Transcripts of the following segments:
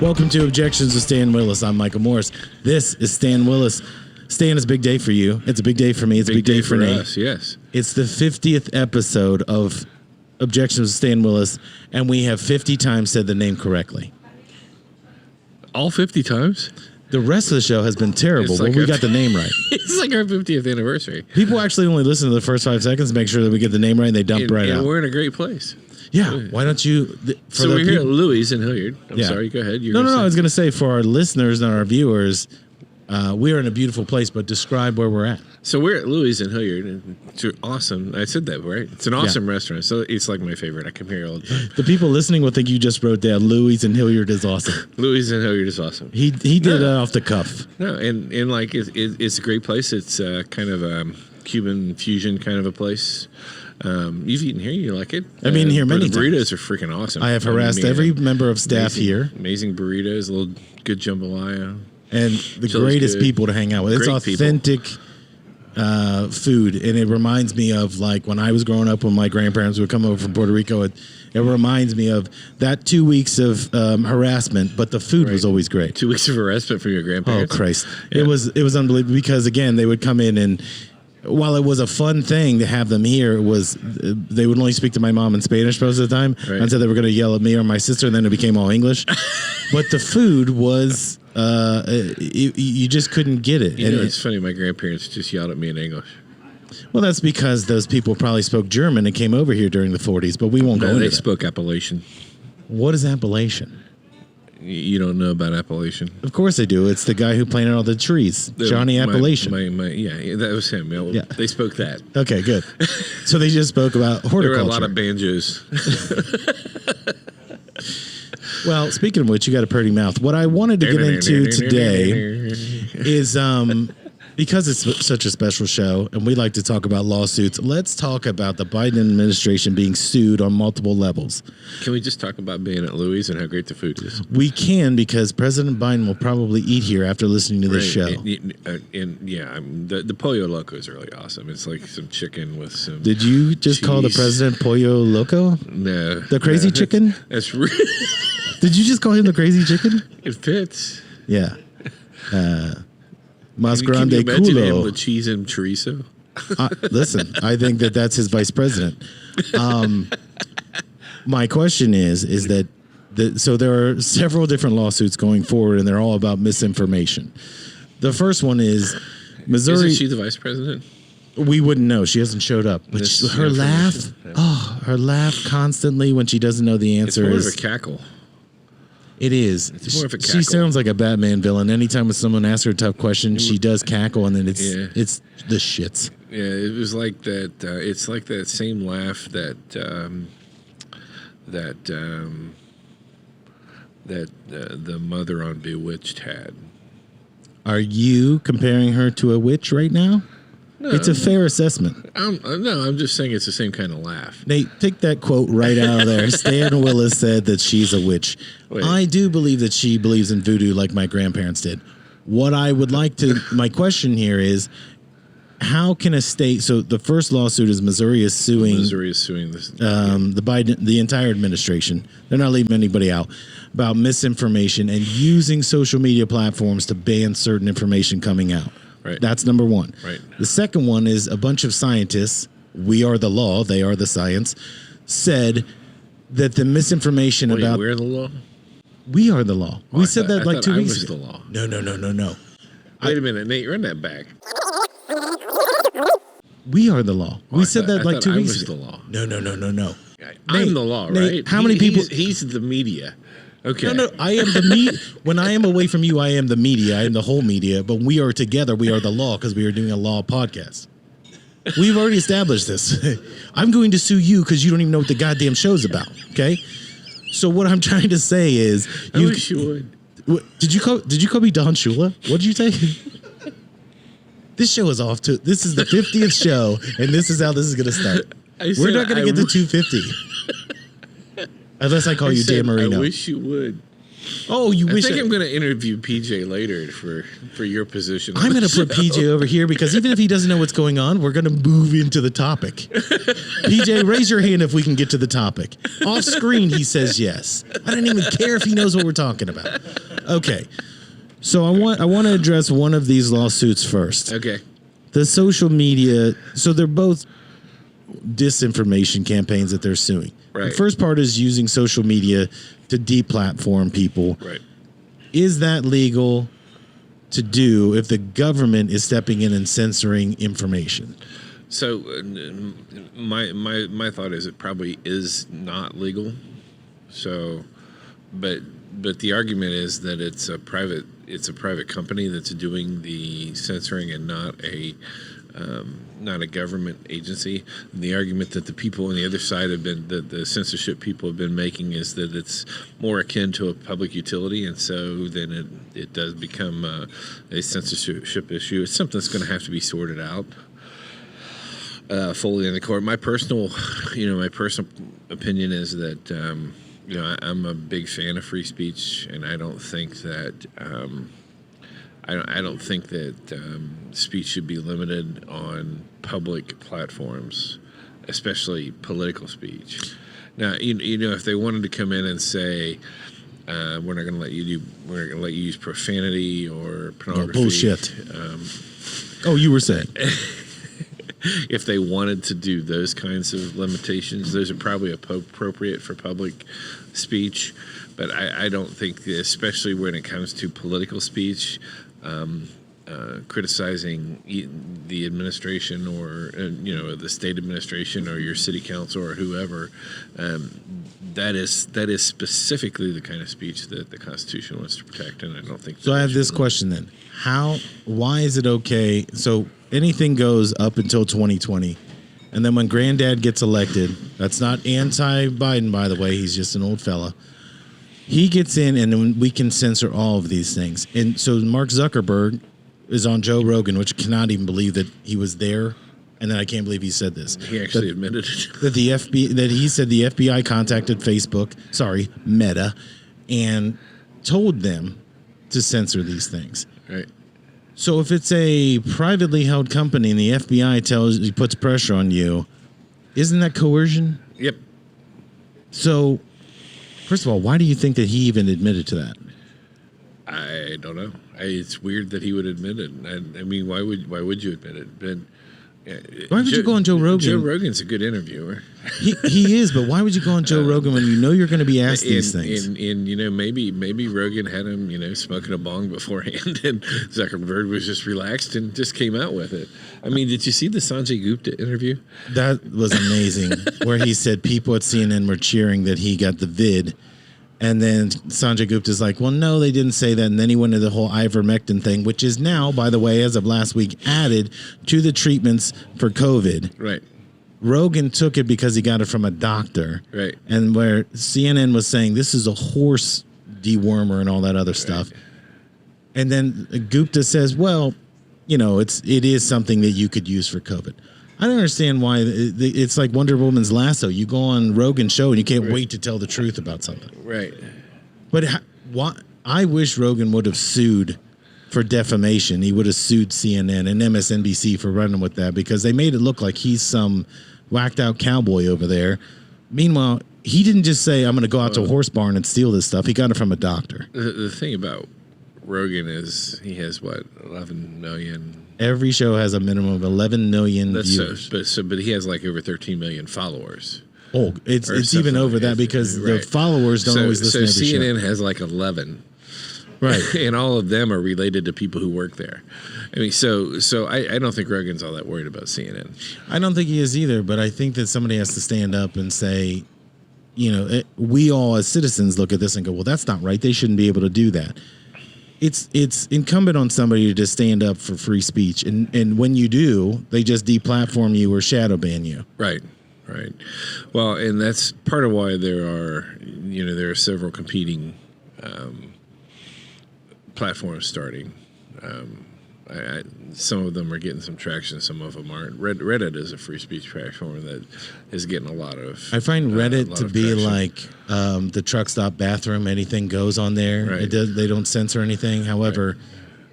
Welcome to Objections with Stan Willis. I'm Michael Morris. This is Stan Willis. Stan, it's a big day for you. It's a big day for me. It's a big day for Nate. Us, yes. It's the 50th episode of Objections with Stan Willis, and we have 50 times said the name correctly. All 50 times? The rest of the show has been terrible, but we got the name right. It's like our 50th anniversary. People actually only listen to the first 5 seconds to make sure that we get the name right, and they dump right out. And we're in a great place. Yeah, why don't you... So we're here at Louis in Hilliard. I'm sorry, go ahead. No, I was going to say, for our listeners and our viewers, we are in a beautiful place, but describe where we're at. So we're at Louis in Hilliard, and it's awesome. I said that, right? It's an awesome restaurant, so it's like my favorite. I come here all the time. The people listening will think you just wrote down Louis in Hilliard is awesome. Louis in Hilliard is awesome. He did that off the cuff. No, and like it's a great place. It's kind of a Cuban fusion kind of a place. You've eaten here, you like it? I've eaten here many times. The burritos are freaking awesome. I have harassed every member of staff here. Amazing burritos, a little good jambalaya. And the greatest people to hang out with. It's authentic food, and it reminds me of like when I was growing up when my grandparents would come over from Puerto Rico. It reminds me of that 2 weeks of harassment, but the food was always great. 2 weeks of harassment from your grandparents? Oh, Christ. Yeah. It was unbelievable because, again, they would come in and while it was a fun thing to have them here, it was they would only speak to my mom in Spanish most of the time until they were going to yell at me or my sister, and then it became all English. But the food was you just couldn't get it. You know, it's funny. My grandparents just yelled at me in English. Well, that's because those people probably spoke German and came over here during the 40s, but we won't go into that. They spoke Appalachian. What is Appalachian? You don't know about Appalachian? Of course I do. It's the guy who planted all the trees, Johnny Appalachian. Yeah, that was him. Yeah. They spoke that. Okay, good. So they just spoke about horticulture. There were a lot of banjos. Well, speaking of which, you got a pretty mouth. What I wanted to get into today is because it's such a special show and we like to talk about lawsuits, let's talk about the Biden administration being sued on multiple levels. Can we just talk about being at Louis and how great the food is? We can, because President Biden will probably eat here after listening to this show. The Pollo Loco is really awesome. It's like some chicken with some Did you just call the president Pollo Loco? No. The crazy chicken? That's real. Did you just call him the crazy chicken? It fits. Yeah. Mas Can grande you imagine culo. him with cheese and chorizo? Listen, I think that's his vice president. My question is that so there are several different lawsuits going forward, and they're all about misinformation. The first one is Missouri. Isn't she the vice president? We wouldn't know. She hasn't showed up. But her laugh, her laugh constantly when she doesn't know the answer is more of a cackle. It is. It's more of a cackle. She sounds like a Batman villain. Anytime when someone asks her a tough question, she does cackle, and then it's the shits. Yeah, it was like that. It's like that same laugh that the mother on Bewitched had. Are you comparing her to a witch right now? No, it's a fair assessment. I'm just saying it's the same kind of laugh. Nate, take that quote right out of there. Stan Willis said that she's a witch. Wait. I do believe that she believes in voodoo like my grandparents did. What I would like to, my question here is, how can a state? So the first lawsuit is Missouri is suing this, the Biden, the entire administration. They're not leaving anybody out about misinformation and using social media platforms to ban certain information coming out. Right. That's number one. Right. The second one is a bunch of scientists, we are the law, they are the science, said that the misinformation about... We're the law? We are the law. We said that like 2 weeks ago. I was the law. No. Wait a minute, Nate, run that back. We are the law. We said that like 2 weeks ago. I was the law. No. I'm the law, right? Nate, how many people... He's the media. Okay. No, I am the media. When I am away from you, I am the media. I am the whole media. But when we are together, we are the law because we are doing a law podcast. We've already established this. I'm going to sue you because you don't even know what the goddamn show's about. Okay. So what I'm trying to say is, I wish you would. Did you call me Don Shula? What did you say? This show is off to. This is the 50th show, and this is how this is going to start. We're not going to get to 250. Unless I call you Dan Marino. I wish you would. Oh, you I wish think I'm going to interview PJ later for your position. I'm going to put PJ over here because even if he doesn't know what's going on, we're going to move into the topic. PJ, raise your hand if we can get to the topic. Off screen, he says yes. I don't even care if he knows what we're talking about. Okay. So I want to address one of these lawsuits first. Okay. The social media, so they're both disinformation campaigns that they're suing. Right. The first part is using social media to deplatform people. Right. Is that legal to do if the government is stepping in and censoring information? So my thought is it probably is not legal. So, but the argument is that it's a private company that's doing the censoring and not a government agency. And the argument that the people on the other side that the censorship people have been making is that it's more akin to a public utility, and so then it does become a censorship issue. It's something that's going to have to be sorted out fully in the court. My personal opinion is that I'm a big fan of free speech, and I don't think that I don't think that speech should be limited on public platforms, especially political speech. Now, if they wanted to come in and say, we're not going to let you use profanity or pornography. Oh, bullshit. You were saying. If they wanted to do those kinds of limitations, those are probably appropriate for public speech. But I don't think, especially when it comes to political speech, criticizing the administration or the state administration or your city council or whoever, that is specifically the kind of speech that the Constitution wants to protect, and I don't think. So I have this question then: why is it okay? So anything goes up until 2020, and then when Granddad gets elected, that's not anti-Biden, by the way. He's just an old fella. He gets in, and then we can censor all of these things. And so Mark Zuckerberg is on Joe Rogan, which cannot even believe that he was there. And then I can't believe he said this. He actually admitted it. That he said the FBI contacted Meta, and told them to censor these things. Right. So if it's a privately held company and the FBI puts pressure on you, isn't that coercion? Yep. So, first of all, why do you think that he even admitted to that? I don't know. It's weird that he would admit it. I mean, why would you admit it? But why would you go on Joe Rogan? Joe Rogan's a good interviewer. He is, but why would you go on Joe Rogan when you know you're going to be asked these things? And maybe Rogan had him smoking a bong beforehand, and Zuckerberg was just relaxed and just came out with it. I mean, did you see the Sanjay Gupta interview? That was amazing, where he said people at CNN were cheering that he got the vid. And then Sanjay Gupta's like, well, no, they didn't say that. And then he went to the whole ivermectin thing, which is now, by the way, as of last week, added to the treatments for COVID. Right. Rogan took it because he got it from a doctor. Right. And where CNN was saying this is a horse dewormer and all that other stuff. And then Gupta says, well, it is something that you could use for COVID. I don't understand why it's like Wonder Woman's lasso. You go on Rogan's show and you can't wait to tell the truth about something. Right. But I wish Rogan would have sued for defamation. He would have sued CNN and MSNBC for running with that because they made it look like he's some whacked out cowboy over there. Meanwhile, he didn't just say, I'm going to go out to a horse barn and steal this stuff. He got it from a doctor. The thing about Rogan is he has, 11 million... Every show has a minimum of 11 million viewers. But he has over 13n million followers. Oh, it's even over that because the followers don't always listen to every CNN show. has 11. Right. And all of them are related to people who work there. I mean, so I don't think Rogan's all that worried about CNN. I don't think he is either, but I think that somebody has to stand up and say, we all as citizens look at this and go, well, that's not right. They shouldn't be able to do that. It's incumbent on somebody to just stand up for free speech, and when you do, they just deplatform you or shadow ban you. Right. Well, and that's part of why there are several competing platforms starting. some of them are getting some traction, some of them aren't. Reddit is a free speech platform that is getting a lot of. I find Reddit to be traction. like the truck stop bathroom. Anything goes on there. Right. They don't censor anything. However,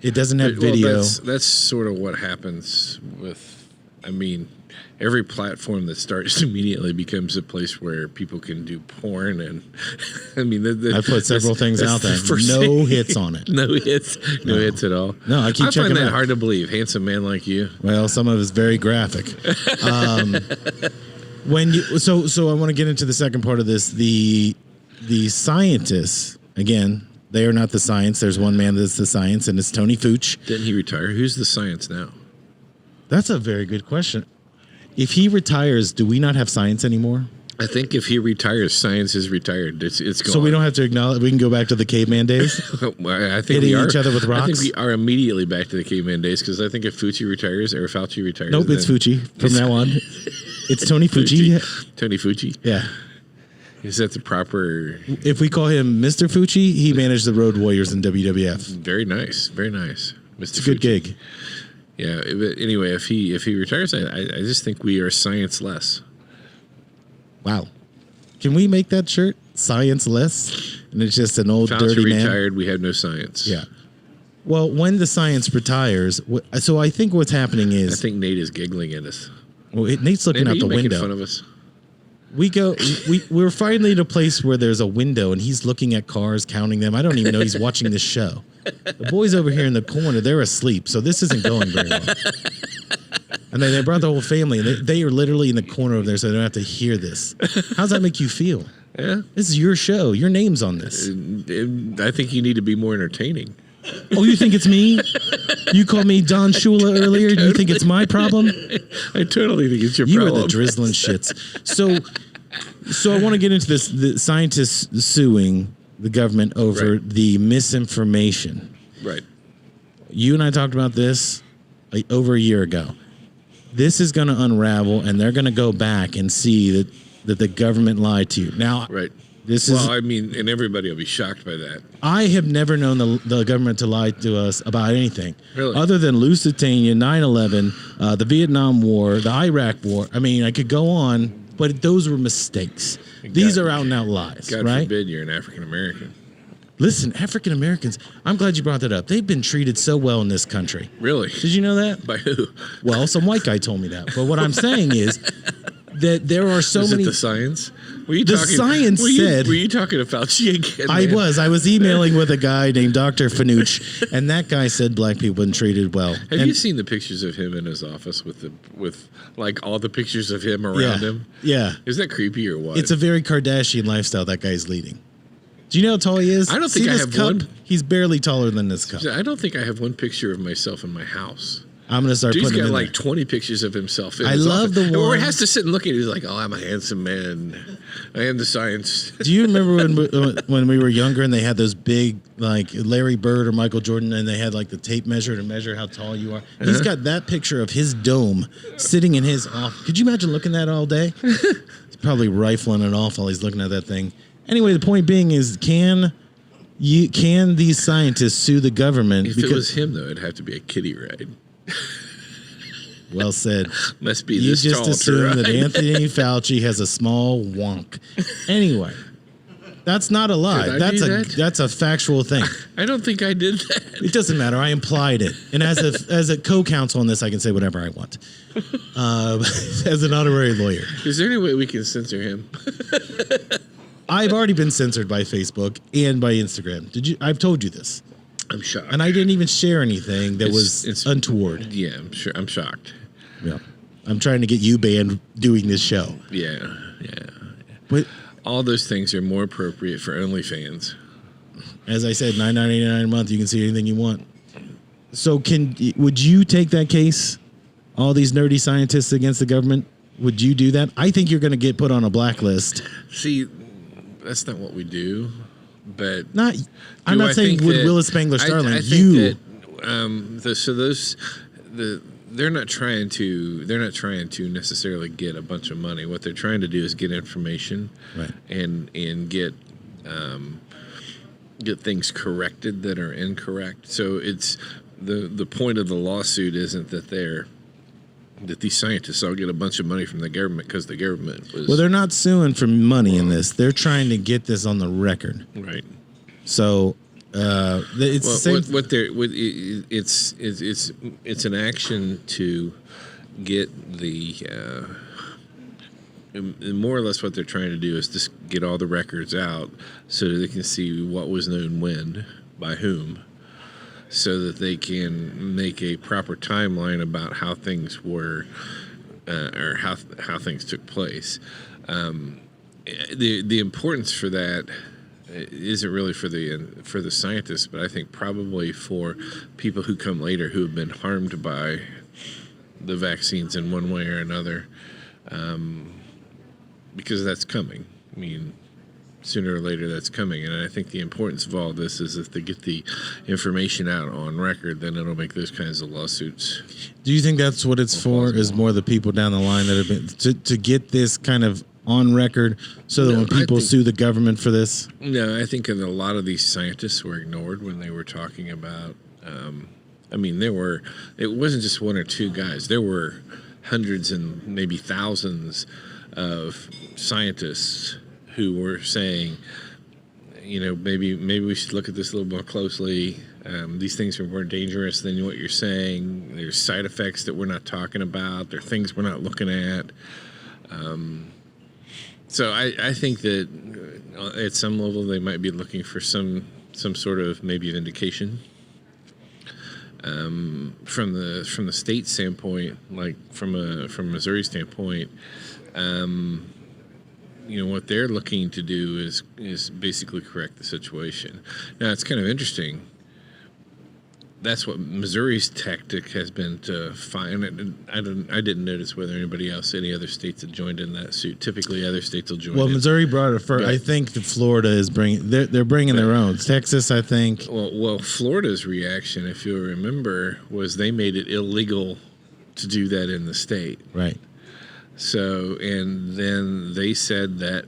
it doesn't have video. That's sort of what happens with. I mean, every platform that starts immediately becomes a place where people can do porn, and I mean, I put several things out there. No hits on it. No hits at all. No, I keep checking find that out. hard to believe. Handsome man like you. Well, some of it's very graphic. So I want to get into the second part of this. The scientists, again, they are not the science. There's one man that's the science, and it's Tony Fauci. Didn't he retire? Who's the science now? That's a very good question. If he retires, do we not have science anymore? I think if he retires, science is retired. It's gone. So we don't have to acknowledge. We can go back to the caveman days. I think Hitting we are. each other with I think rocks? we are immediately back to the caveman days because I think if Fauci retires or Fauci retires, Nope, it's then- Fauci from now on. It's Tony Fauci. Tony Fauci. Yeah. Is that the proper? If we call him Mr. Fauci, he managed the Road Warriors in WWF. Very nice. Very nice. Mr. It's a good Fauci. gig. Yeah. But anyway, if he retires, I just think we are science-less. Wow. Can we make that shirt? Science less? And it's just an old Fauci dirty man. retired. We have no science. Yeah. Well, when the science retires, so I think what's happening I is, think Nate is giggling at us. well, Nate's looking Nate, out are the you making window. fun of us? We're finally in a place where there's a window and he's looking at cars, counting them. I don't even know he's watching this show. The boys over here in the corner, they're asleep, so this isn't going very well. And they brought the whole family, and they are literally in the corner over there, so they don't have to hear this. How does that make you feel? Yeah. This is your show. Your name's on this. I think you need to be more entertaining. Oh, you think it's me? You called me Don Shula earlier. Do you think it's my problem? I totally think it's your You problem. are the drizzling shits. So I want to get into this. The scientists suing the government over Right. the misinformation. Right. You and I talked about this over a year ago. This is going to unravel, and they're going to go back and see that the government lied to you. Now, Right. this is. Well, I mean, and everybody will be shocked by that. I have never known the government to lie to us about anything. Really? Other than Lusitania, 9/11, the Vietnam War, the Iraq War. I mean, I could go on, but those were mistakes. These are out and out lies, God right? forbid you're an African American. Listen, African Americans, I'm glad you brought that up. They've been treated so well in this country. Really? Did you know that? By who? Well, some white guy told me that. But what I'm saying is that there are so Is many. it the science? Were you The talking, science said- Were you talking to Fauci again? I man? was emailing with a guy named Dr. Fanuch, and that guy said black people have been treated well. Have And- you seen the pictures of him in his office with like all the pictures of him around him? Yeah. Is that creepy or what? It's a very Kardashian lifestyle that guy's leading. Do you know how tall he is? I don't See think I this have cup? one. He's barely taller than this cup. I don't think I have one picture of myself in my house. I'm gonna start Dude's putting got him in like 20 pictures of himself. In I his love office. the Or one- he has to sit and look at it. He's like, "Oh, I'm a handsome man. I am the science." there. Do you remember when we were younger and they had those big like Larry Bird or Michael Jordan and they had like the tape measure to measure how tall you are? He's got that picture of his dome sitting in his office. Could you imagine looking at that all day? He's probably rifling it off while he's looking at that thing. Anyway, the point being is, can these scientists sue the government? If it was him, though, it'd have to be a kiddie ride. Well said. Must be You this just tall assume to that ride. Anthony Fauci has a small wonk. Anyway, that's not a lie. Did I do that? That's a factual thing. I don't think I did that. It doesn't matter. I implied it, and as a co-counsel on this, I can say whatever I want. As an honorary lawyer, Is there any way we can censor him? I've already been censored by Facebook and by Instagram. I've told you this, I'm shocked. and I didn't even share anything that was It's- untoward. Yeah, I'm sure. I'm shocked. Yeah, I'm trying to get you banned doing this show, Yeah. but. All those things are more appropriate for OnlyFans. As I said, $9.99 a month. You can see anything you want. So, would you take that case? All these nerdy scientists against the government. Would you do that? I think you're going to get put on a blacklist. See, that's not what we do. But I'm not saying with Willis Spangler Starling. I think You. that they're not trying to necessarily get a bunch of money. What they're trying to do is get information, Right. and get things corrected that are incorrect. So the point of the lawsuit isn't that these scientists all get a bunch of money from the government because the government was... Well, they're not suing for money in this. They're trying to get this on the record. Right. So it's the same. It's an action to get the more or less what they're trying to do is just get all the records out so that they can see what was known when by whom, so that they can make a proper timeline about how things were or how things took place. The importance for that isn't really for the scientists, but I think probably for people who come later who have been harmed by the vaccines in one way or another, because that's coming. I mean, sooner or later that's coming, and I think the importance of all this is if they get the information out on record, then it'll make those kinds of lawsuits. Do you think that's what it's for? Plausible. Is more the people down the line that have been to get this kind of on record, so that when people sue the government for this? No, I think a lot of these scientists were ignored when they were talking about. I mean, it wasn't just one or two guys. There were hundreds and maybe thousands of scientists who were saying, maybe we should look at this a little more closely. These things are more dangerous than what you're saying. There's side effects that we're not talking about. There are things we're not looking at. So I think that at some level they might be looking for some sort of maybe vindication. From the state standpoint, like from Missouri standpoint, what they're looking to do is basically correct the situation. Now it's kind of interesting. That's what Missouri's tactic has been to find. I didn't notice whether any other states had joined in that suit. Typically, other states will join. Well, Missouri brought it first. I think that Florida is bringing. They're bringing their own. Texas, I think. Well, Florida's reaction, if you'll remember, was they made it illegal to do that in the state. Right. So, and then they said that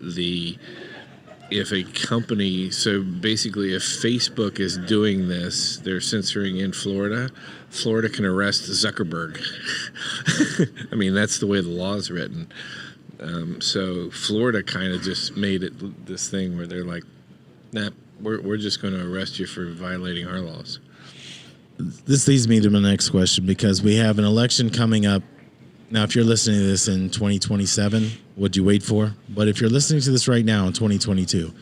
if a company, so basically if Facebook is doing this, they're censoring in Florida, Florida can arrest Zuckerberg. I mean, that's the way the law is written. So Florida kind of just made it this thing where they're like, nah, we're just going to arrest you for violating our laws. This leads me to my next question, because we have an election coming up. Now, if you're listening to this in 2027, what'd you wait for? But if you're listening to this right now in 2022,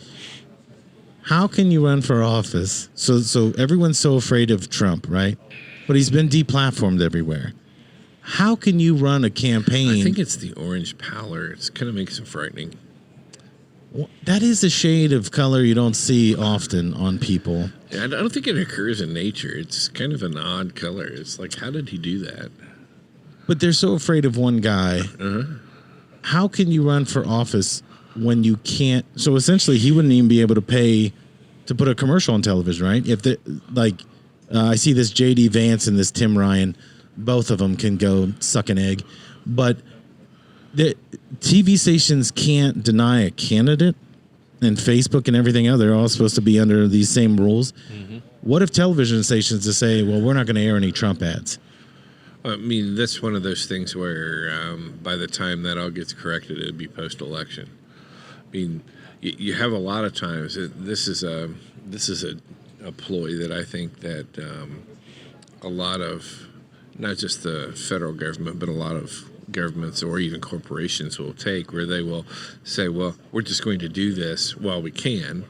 how can you run for office? So everyone's so afraid of Trump, right? But he's been deplatformed everywhere. How can you run a campaign? I think it's the orange pallor. It kind of makes him frightening. Well, that is a shade of color you don't see often on people. Yeah, I don't think it occurs in nature. It's kind of an odd color. It's like, how did he do that? But they're so afraid of one guy. Uh-huh. How can you run for office when you can't? So essentially, he wouldn't even be able to pay to put a commercial on television, right? If I see this J.D. Vance and this Tim Ryan, both of them can go suck an egg, but the TV stations can't deny a candidate, and Facebook and everything else, they're all supposed to be under these same rules. Mm-hmm. What if television stations just say, well, we're not going to air any Trump ads? I mean, that's one of those things where by the time that all gets corrected, it'd be post-election. I mean, you have a lot of times. This is a ploy that I think that a lot of, not just the federal government, but a lot of governments or even corporations will take, where they will say, well, we're just going to do this while we can.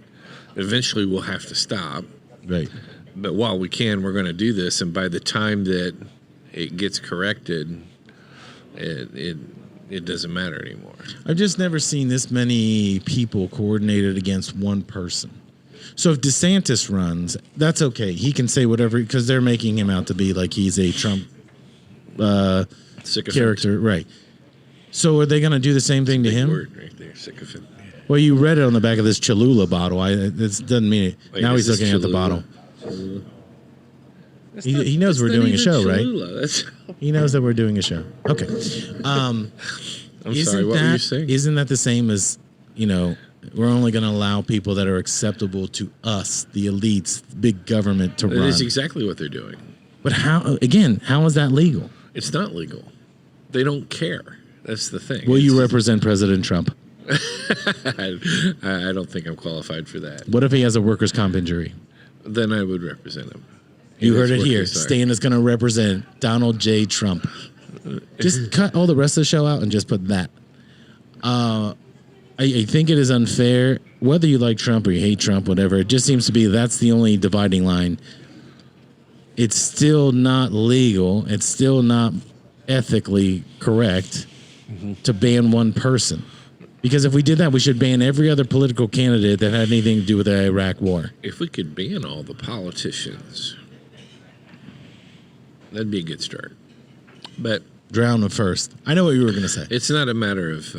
Eventually, we'll have to stop. Right. But while we can, we're going to do this, and by the time that it gets corrected, it doesn't matter anymore. I've just never seen this many people coordinated against one person. So if DeSantis runs, that's okay. He can say whatever, because they're making him out to be like he's a Trump character. Right. So are they going to do the same thing to him? Word right there, sycophant. Well, you read it on the back of this Cholula bottle. This doesn't mean it. Wait, now he's looking at the bottle. He knows we're doing a show, Cholula. Right? He knows that we're doing a show. Okay. I'm sorry, what were you saying? Isn't that the same as, we're only going to allow people that are acceptable to us, the elites, big government, to run? That is exactly what they're doing. But how is that legal? It's not legal. They don't care. That's the thing. Will you represent President Trump? I don't think I'm qualified for that. What if he has a workers' comp injury? Then I would represent him. You heard it here. Stan is going to represent Donald J. Trump. Just cut all the rest of the show out and just put that. I think it is unfair, whether you like Trump or you hate Trump, whatever. It just seems to be that's the only dividing line. It's still not legal. It's still not ethically correct to ban one person. Because if we did that, we should ban every other political candidate that had anything to do with the Iraq war. If we could ban all the politicians, that'd be a good start. But drown them first. I know what you were going to say. It's not a matter of.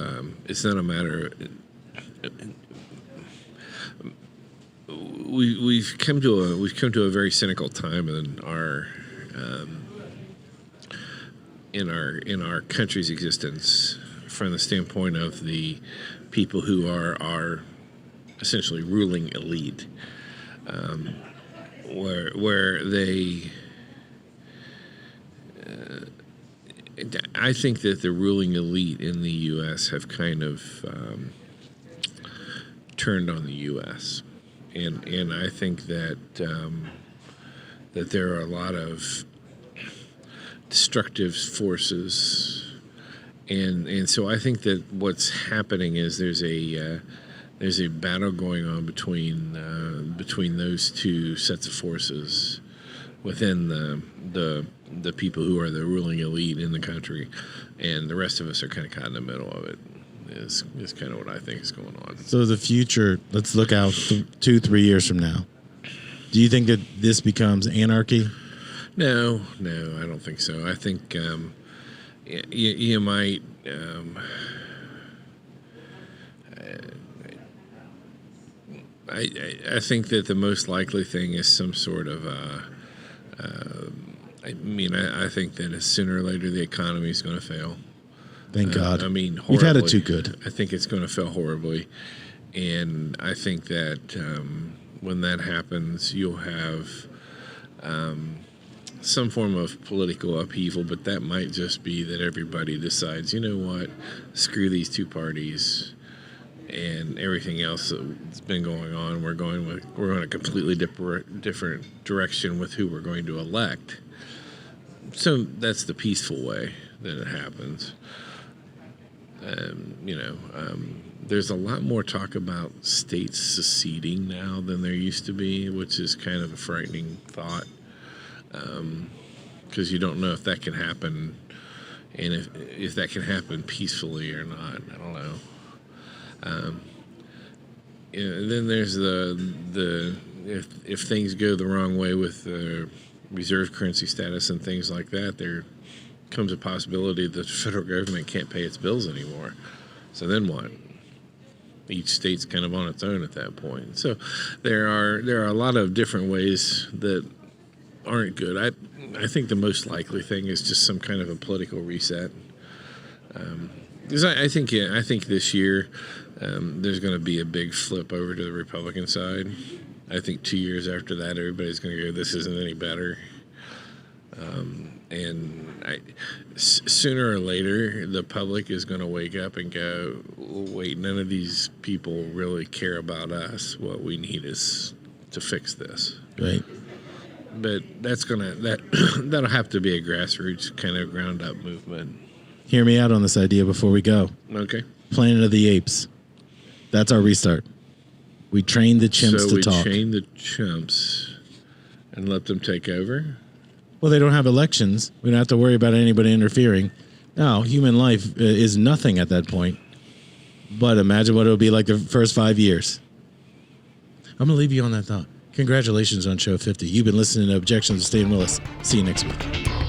We've come to a very cynical time in our country's existence, from the standpoint of the people who are our essentially ruling elite, where they. I think that the ruling elite in the U.S. have kind of turned on the U.S. and I think that that there are a lot of destructive forces, and so I think that what's happening is there's a battle going on between those two sets of forces within the people who are the ruling elite in the country, and the rest of us are kind of caught in the middle of it. Is kind of what I think is going on. So the future, let's look out 2-3 years from now. Do you think that this becomes anarchy? No, I don't think so. I think you might. I think that the most likely thing is some sort of. I think that sooner or later the economy is going to fail. Thank God. Horribly. We've had it too good. I think it's going to fail horribly, and I think that when that happens, you'll have some form of political upheaval. But that might just be that everybody decides, you know what, screw these two parties and everything else that's been going on. We're going a completely different direction with who we're going to elect. So that's the peaceful way that it happens. There's a lot more talk about states seceding now than there used to be, which is kind of a frightening thought, because you don't know if that can happen, and if that can happen peacefully or not. I don't know. Then there's if things go the wrong way with the reserve currency status and things like that, there comes a possibility that the federal government can't pay its bills anymore. So then what? Each state's kind of on its own at that point. So there are a lot of different ways that aren't good. I think the most likely thing is just some kind of a political reset. Because I think this year there's going to be a big flip over to the Republican side. I think 2 years after that, everybody's going to go, this isn't any better. Sooner or later, the public is going to wake up and go, wait, none of these people really care about us. What we need is to fix this. Right. But that'll have to be a grassroots kind of ground up movement. Hear me out on this idea before we go. Okay. Planet of the Apes. That's our restart. We train the chimps to talk. So we train the chimps and let them take over? Well, they don't have elections. We don't have to worry about anybody interfering. No, human life is nothing at that point. But imagine what it'll be like the first 5 years. I'm going to leave you on that thought. Congratulations on show 50. You've been listening to Objections with Stan Willis. See you next week.